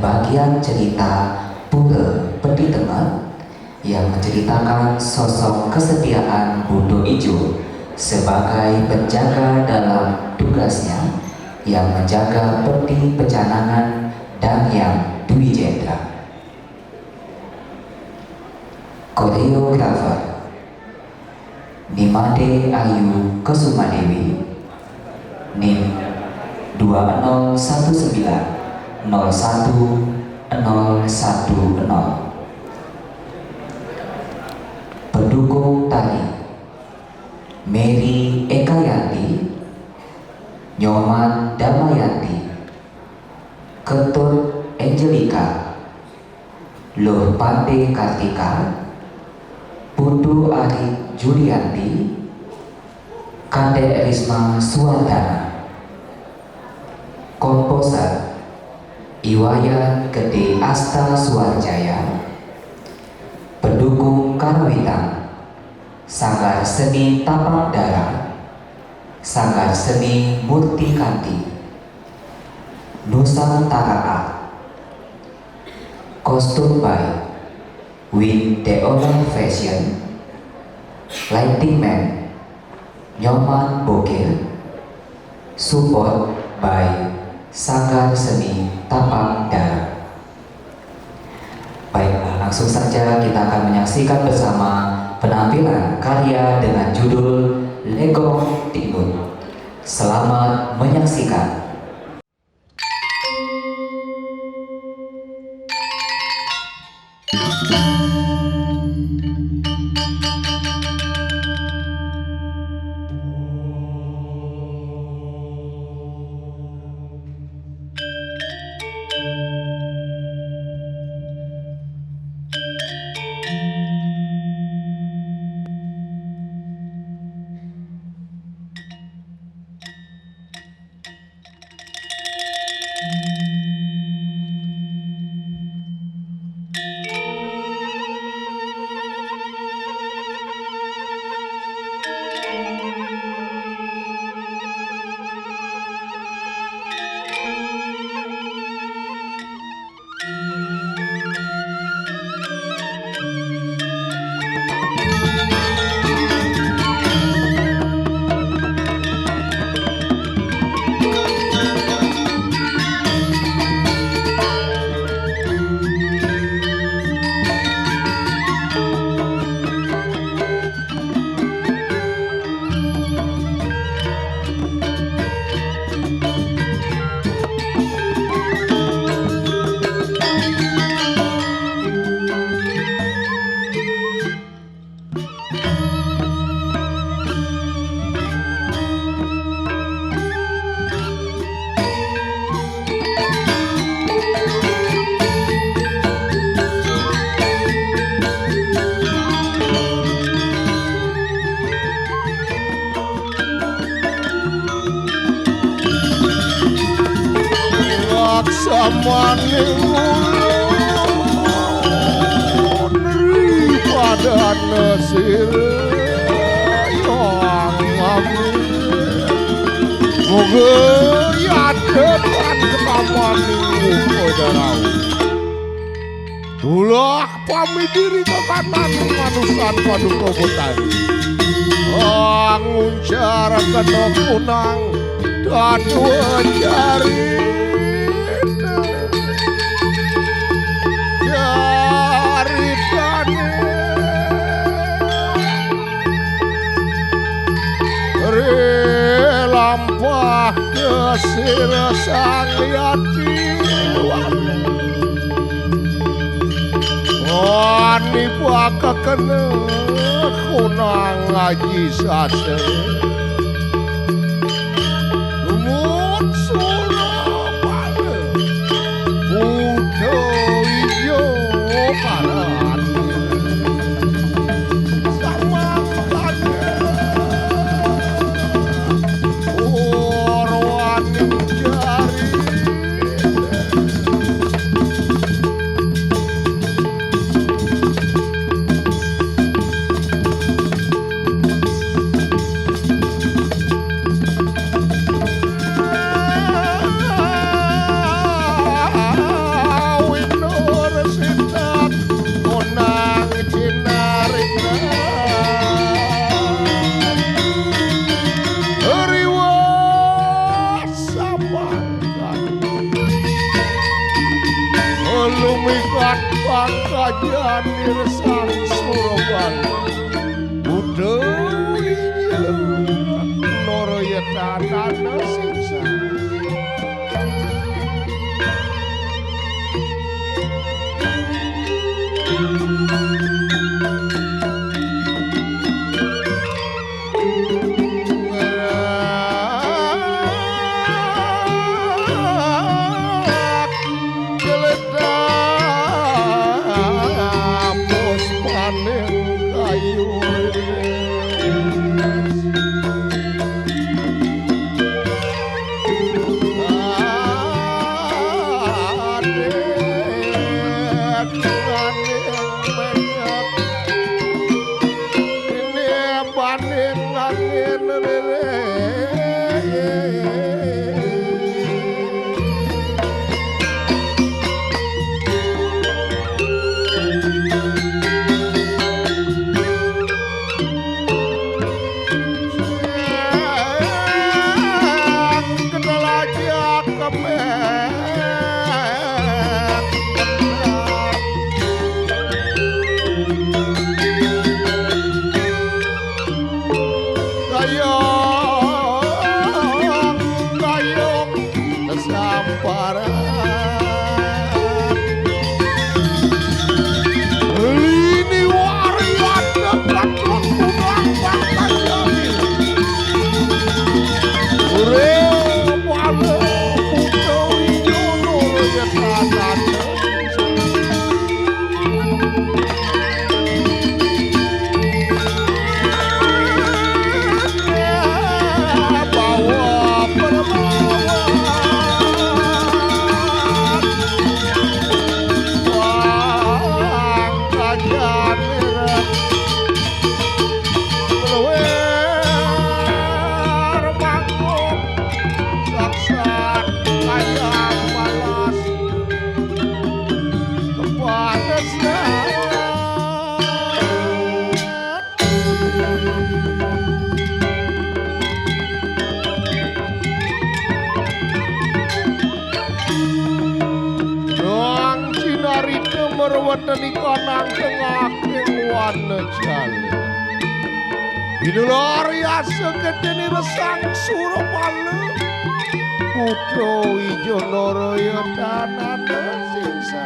bagian cerita Pura Peti Tengah yang menceritakan sosok kesetiaan Budo Ijo sebagai penjaga dalam tugasnya yang menjaga peti pecanangan dan yang Dwi Jendra. Koreografer Nimade Ayu Kusumadewi, NIM 2019 01 010. Pendukung tari Mary Ekayanti, Nyoman Damayanti, Ketut Angelika, Lur Pande Kartika, Putu Ari Julianti, Kadek Risma Suwardana. Komposer Iwayan Gede Asta Suwarjaya. Pendukung Karawitan Sanggar Seni Tapak Dara, Sanggar Seni Murti Kanti, Nusantara Art. Kostum by Win Deola Fashion. Lighting Man Nyoman Bokir. Support by Sanggar Seni Tapak Dara. Baiklah, langsung saja kita akan menyaksikan bersama penampilan karya dengan judul Legong Tingun. Selamat menyaksikan. Maning ulun daripada nasir yang amin. Moga yadepan ketamaning udarau. Tulah pami diri kekanan manusan paduka botani. Nguncar kena kunang dan dua jari. Lampah kesir sang yati wani baka kena kunang ngaji sase lumut surabaya Budo Ijo kanan sang Surabaya budaya Noroya tanana siksa merweteni kanang tengahing wana jale binulari asegedeni resang Surabaya putra ijo Naraya tanana siksa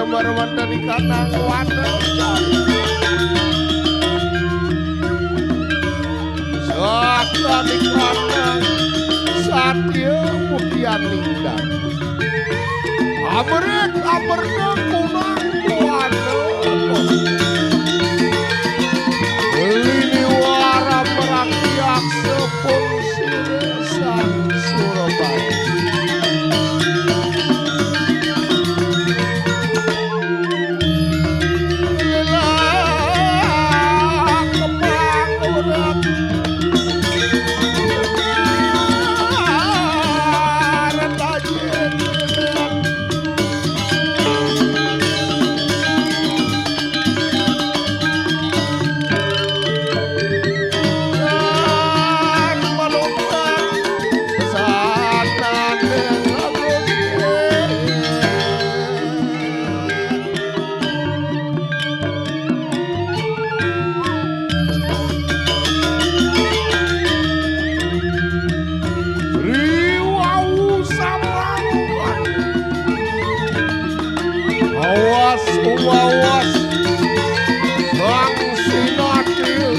Marwandani kanang wana Sakta di kanang Satya Mugi kalian ninggal. Amrek amerna kunang buana. Lini wara merakyat sepun siresan Surabaya. Awas Sang Sinatil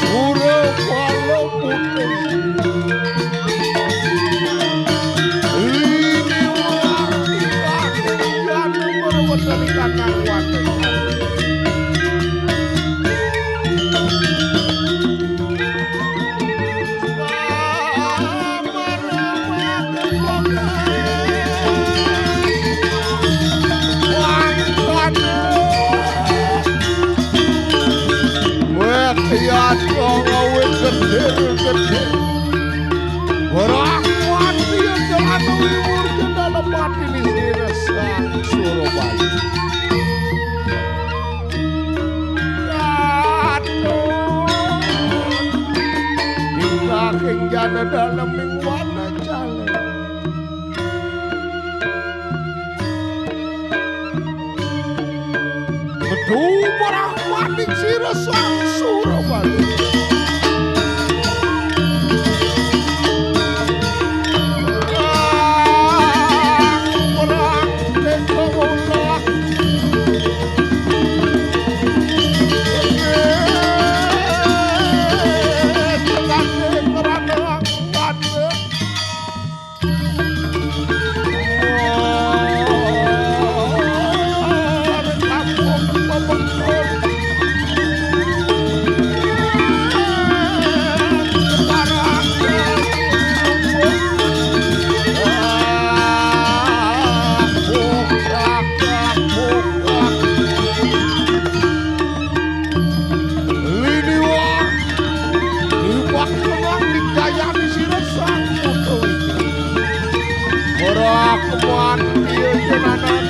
Surabaya putri. Ini wartikan Janu berwedelikan nang watesan. Ya dong awet gede Berakuan dia jalan wiwur ke dalam hati di Siresan Surabaya. Aduh Hingga kenjana dalam mingwana jalan. Betul berakuan di Siresan Surabaya. Kemuan dia jalanan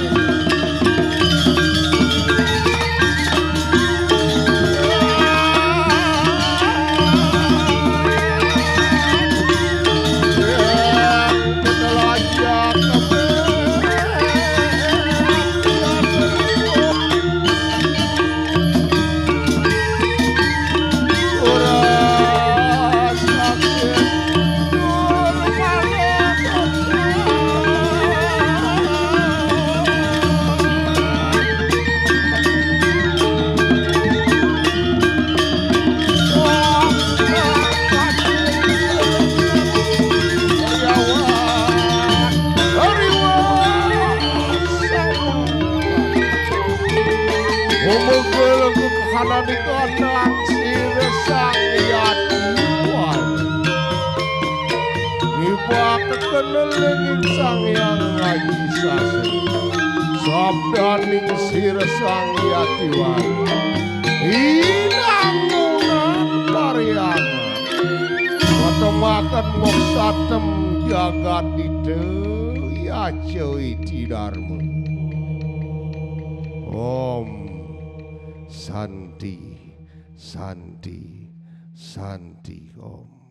kanan di kandang Siresan Yatiwan. Nibak kekenelengin sang yang ngaji sasri. Sabdaning Siresan Yatiwan. Inangunan karyangan. Watemakan moksatem jagat ide yacewi tidarmu. Om Santi, Santi, Santi Om.